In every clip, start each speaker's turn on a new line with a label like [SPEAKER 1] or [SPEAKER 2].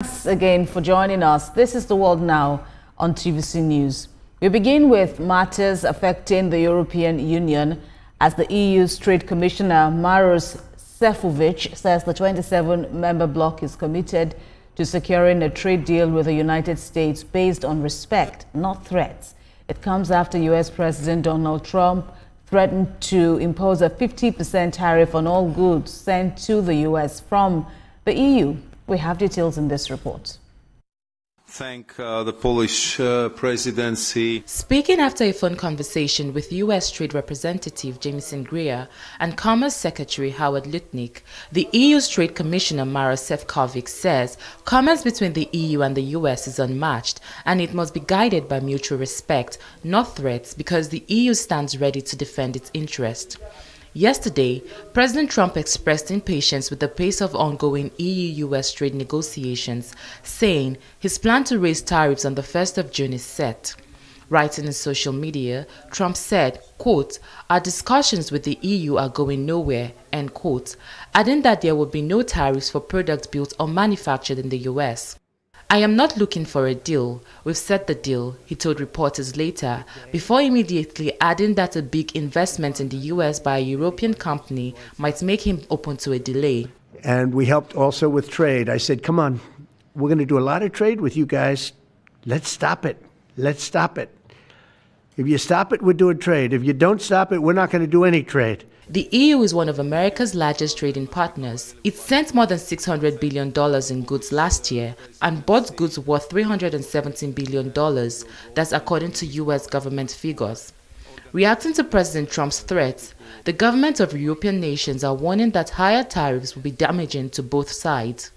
[SPEAKER 1] Thanks again for joining us. This is The World Now on TVC News. We begin with matters affecting the European Union as the EU's Trade Commissioner Maros Sefcovic says the 27-member bloc is committed to securing a trade deal with the United States based on respect, not threats. It comes after U.S. President Donald Trump threatened to impose a 50% tariff on all goods sent to the U.S. from the EU. We have details in this report.
[SPEAKER 2] Thank the Polish presidency.
[SPEAKER 3] Speaking after a phone conversation with U.S. Trade Representative Jameson Greer and Commerce Secretary Howard Lutnick, the EU's Trade Commissioner Maros Sefcovic says commerce between the EU and the U.S. is unmatched and it must be guided by mutual respect, not threats, because the EU stands ready to defend its interest. Yesterday, President Trump expressed impatience with the pace of ongoing EU-US trade negotiations, saying his plan to raise tariffs on the 1st of June is set. Writing in social media, Trump said, quote, "Our discussions with the EU are going nowhere," end quote, adding that there will be no tariffs for products built or manufactured in the US. "I am not looking for a deal. We've set the deal," he told reporters later, before immediately adding that a big investment in the U.S. by a European company might make him open to a delay.
[SPEAKER 4] And we helped also with trade. I said, come on, we're going to do a lot of trade with you guys. Let's stop it. Let's stop it. If you stop it, we're doing trade. If you don't stop it, we're not going to do any trade.
[SPEAKER 3] The EU is one of America's largest trading partners. It sent more than $600 billion in goods last year and bought goods worth $317 billion. That's according to U.S. government figures. Reacting to President Trump's threats, the governments of European nations are warning that higher tariffs will be damaging to both sides.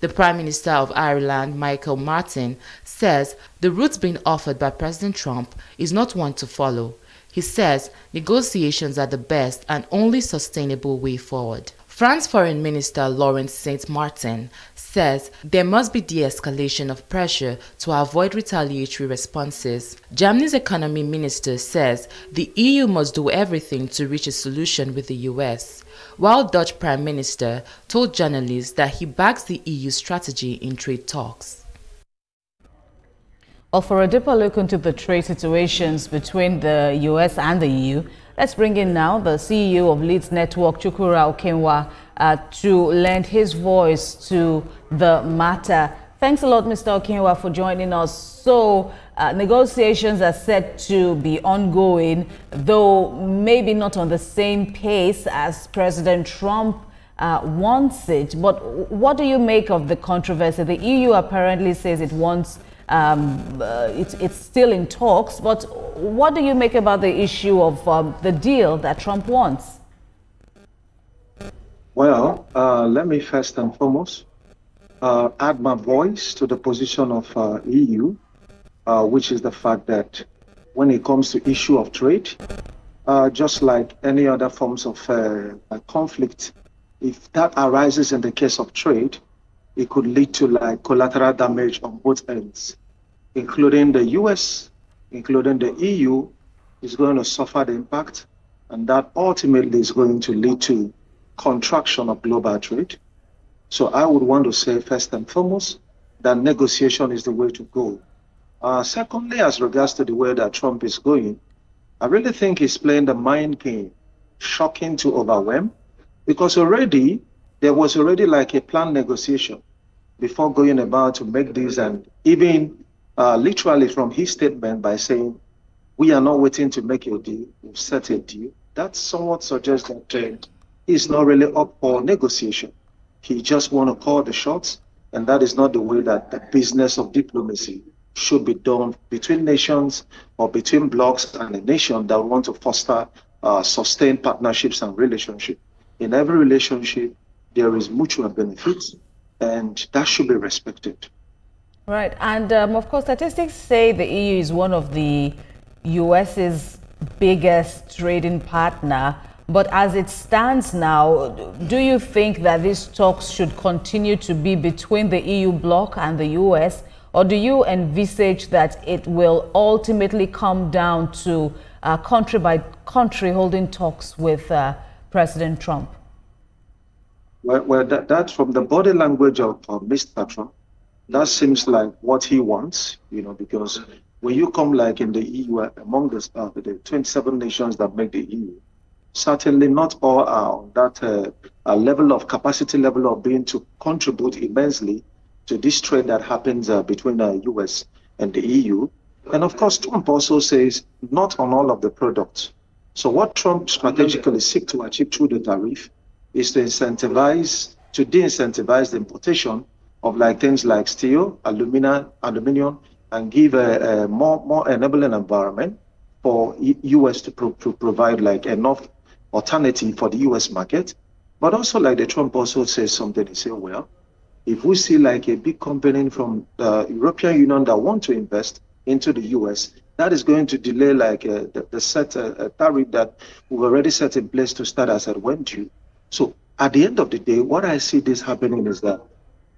[SPEAKER 3] The Prime Minister of Ireland, Michael Martin, says the route being offered by President Trump is not one to follow. He says negotiations are the best and only sustainable way forward. France Foreign Minister Laurent Saint-Martin says there must be de-escalation of pressure to avoid retaliatory responses. Germany's economy minister says the EU must do everything to reach a solution with the US, while Dutch Prime Minister told journalists that he backs the EU strategy in trade talks.
[SPEAKER 1] Well, for a deeper look into the trade situations between the U.S. and the EU, let's bring in now the CEO of Leeds Network, Chukwura Okenwa, to lend his voice to the matter. Thanks a lot, Mr. Okenwa, for joining us. So, negotiations are set to be ongoing, though maybe not on the same pace as President Trump wants it. But what do you make of the controversy? The EU apparently says it wants it's still in talks, but what do you make about the issue of the deal that Trump wants?
[SPEAKER 5] Well, let me first and foremost add my voice to the position of EU, which is the fact that when it comes to issue of trade, just like any other forms of conflict, if that arises in the case of trade, it could lead to like collateral damage on both ends, including the US, including the EU, is going to suffer the impact, and that ultimately is going to lead to contraction of global trade. So I would want to say first and foremost that negotiation is the way to go. Secondly, as regards to the way that Trump is going, I really think he's playing the mind game, shocking to overwhelm, because there was already like a planned negotiation before going about to make this, and even literally from his statement by saying, we are not waiting to make a deal, we've set a deal. That somewhat suggests that he's not really up for negotiation. He just want to call the shots, and that is not the way that the business of diplomacy should be done between nations or between blocs and a nation that want to foster sustained partnerships and relationships. In every relationship, there is mutual benefits, and that should be respected.
[SPEAKER 1] Right, and of course, statistics say the EU is one of the US's biggest trading partner. But as it stands now, do you think that these talks should continue to be between the EU bloc and the US, or do you envisage that it will ultimately come down to country by country holding talks with President Trump?
[SPEAKER 5] Well, that's from the body language of Mr. Trump. That seems like what he wants, because when you come like in the EU, among the 27 nations that make the EU, certainly not all are on that level of capacity level of being to contribute immensely to this trade that happens between the US and the EU. And of course, Trump also says not on all of the products. So what Trump strategically seeks to achieve through the tariff is to de-incentivize the importation of like things like steel, aluminium, and give a more enabling environment for US to provide like enough alternative for the US market. But also like the Trump also says something, he said, well, if we see like a big company from the European Union that want to invest into the US, that is going to delay like the set tariff that we've already set in place to start as it went due. So at the end of the day, what I see this happening is that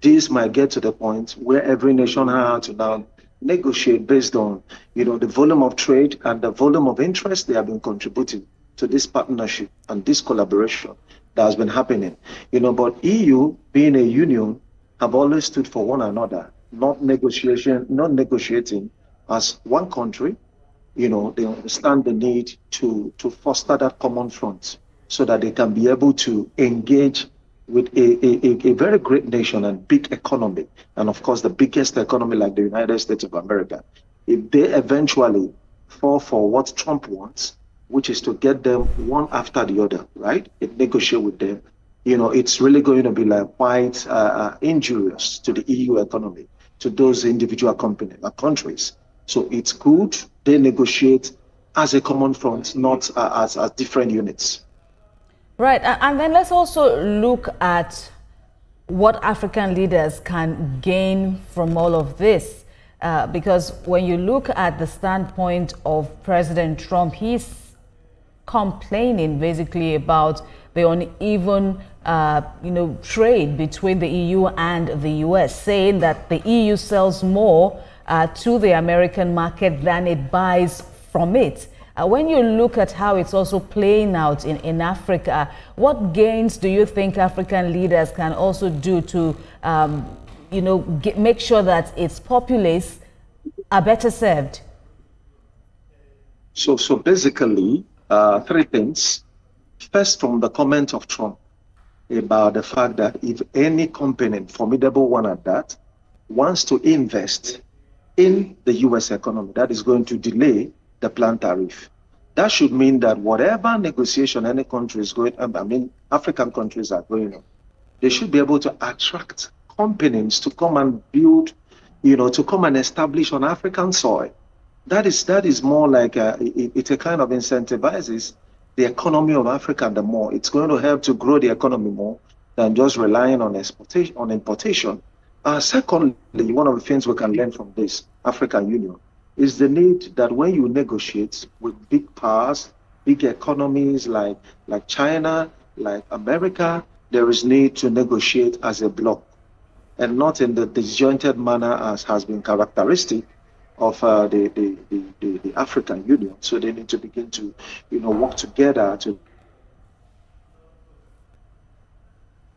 [SPEAKER 5] this might get to the point where every nation has to now negotiate based on, the volume of trade and the volume of interest they have been contributing to this partnership and this collaboration that has been happening. But EU, being a union, have always stood for one another, not negotiating as one country. They understand the need to foster that common front so that they can be able to engage with a very great nation and big economy, and of course the biggest economy like the United States of America. If they eventually fall for what Trump wants, which is to get them one after the other, right? Negotiate with them. It's really going to be like quite injurious to the EU economy, to those individual countries. So it's good they negotiate as a common front, not as different units.
[SPEAKER 1] Right, and then let's also look at what African leaders can gain from all of this. Because when you look at the standpoint of President Trump, he's complaining basically about the uneven trade between the EU and the US, saying that the EU sells more to the American market than it buys from it. When you look at how it's also playing out in Africa, what gains do you think African leaders can also do to make sure that its populace are better served?
[SPEAKER 5] So basically, three things. First, from the comment of Trump about the fact that if any company, formidable one at that, wants to invest in the US economy, that is going to delay the planned tariff. That should mean that whatever negotiation any country is going, African countries are going on, they should be able to attract companies to come and build, to come and establish on African soil. That is more like it kind of incentivizes the economy of Africa the more. It's going to help to grow the economy more than just relying on importation. Secondly, one of the things we can learn from this African Union is the need that when you negotiate with big powers, big economies like China, like America, there is need to negotiate as a bloc and not in the disjointed manner as has been characteristic of the African Union. So they need to begin to, work together to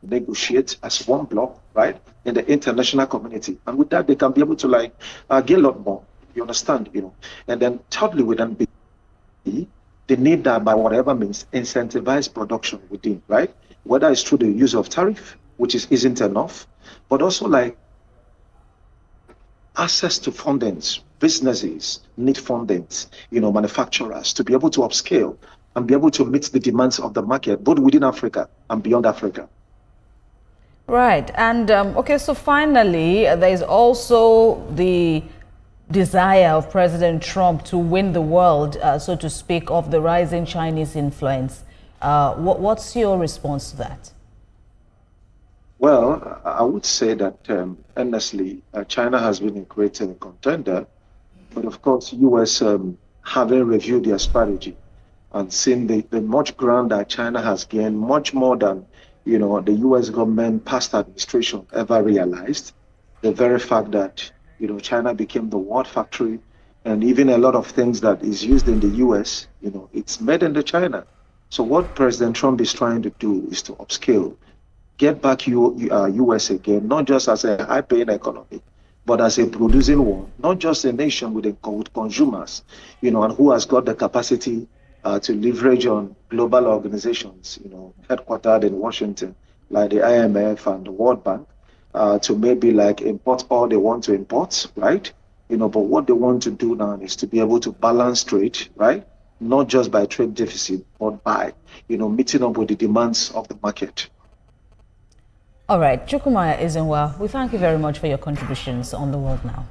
[SPEAKER 5] negotiate as one bloc, right, in the international community. And with that, they can be able to get a lot more. You understand, And then thirdly, we then be the need that by whatever means incentivize production within, right? Whether it's through the use of tariff, which isn't enough, but also like access to fundings. Businesses need fundings, manufacturers to be able to upscale and be able to meet the demands of the market, both within Africa and beyond Africa.
[SPEAKER 1] Right. And okay, so finally, there is also the desire of President Trump to win the world, so to speak, of the rising Chinese influence. What's your response to that?
[SPEAKER 5] Well, I would say that, honestly, China has been a great contender. But of course, U.S. Having reviewed their strategy and seen the much ground that China has gained, much more than, the U.S. government past administration ever realized. The very fact that, China became the world factory, and even a lot of things that is used in the U.S., it's made in China. So what President Trump is trying to do is to upscale, get back U.S. again, not just as a high-paying economy, but as a producing one, not just a nation with consumers, and who has got the capacity to leverage on global organizations, headquartered in Washington, like the IMF and the World Bank, to maybe like import all they want to import, right? But what they want to do now is to be able to balance trade, right? Not just by trade deficit, but by, meeting up with the demands of the market.
[SPEAKER 1] All right, Chukwumaya Ezenwa, we thank you very much for your contributions on The World Now.